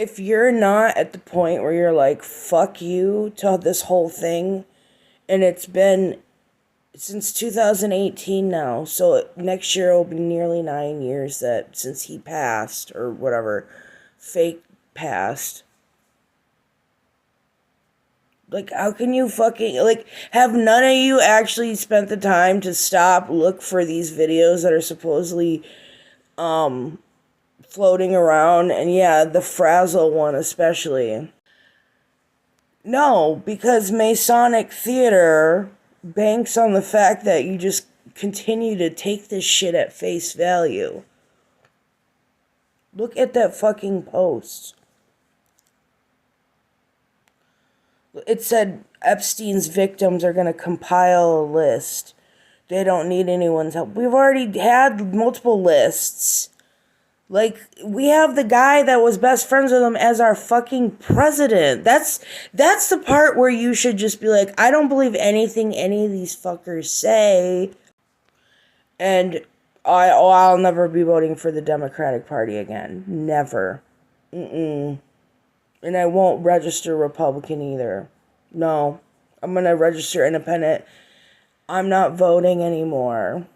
if you're not at the point where you're like, fuck you to this whole thing, and it's been since 2018 now, so next year will be nearly 9 years that since he passed, or whatever, fake passed. Like, how can you fucking, like, have none of you actually spent the time to stop, look for these videos that are supposedly, floating around? And yeah, the Frazzle one especially. No, because Masonic theater banks on the fact that you just continue to take this shit at face value. Look at that fucking post. It said Epstein's victims are going to compile a list. They don't need anyone's help. We've already had multiple lists. Like, we have the guy that was best friends with him as our fucking president. That's the part where you should just be like, I don't believe anything any of these fuckers say. And I'll never be voting for the Democratic Party again. Never. And I won't register Republican either. No. I'm going to register independent. I'm not voting anymore.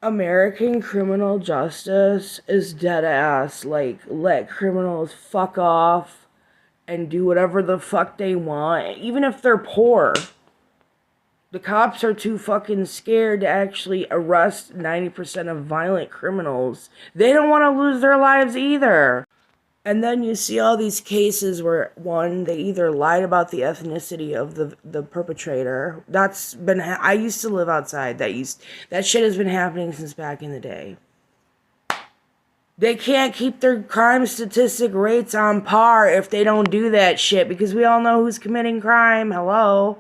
American criminal justice is dead ass. Like, let criminals fuck off and do whatever the fuck they want, even if they're poor. The cops are too fucking scared to actually arrest 90% of violent criminals. They don't want to lose their lives either. And then you see all these cases where, one, they either lied about the ethnicity of the perpetrator. That's been, I used to live outside. That shit has been happening since back in the day. They can't keep their crime statistic rates on par if they don't do that shit, because we all know who's committing crime. Hello.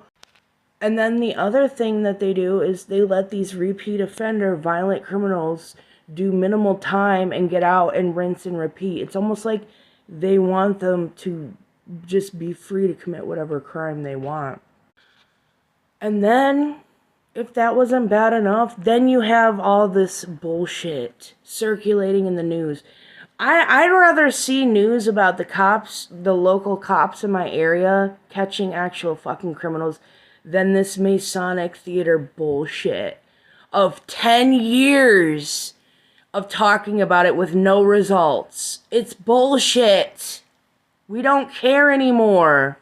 And then the other thing that they do is they let these repeat offender violent criminals do minimal time and get out and rinse and repeat. It's almost like they want them to just be free to commit whatever crime they want. And then, if that wasn't bad enough, then you have all this bullshit circulating in the news. I'd rather see news about the cops, the local cops in my area, catching actual fucking criminals than this Masonic theater bullshit of 10 years of talking about it with no results. It's bullshit. We don't care anymore.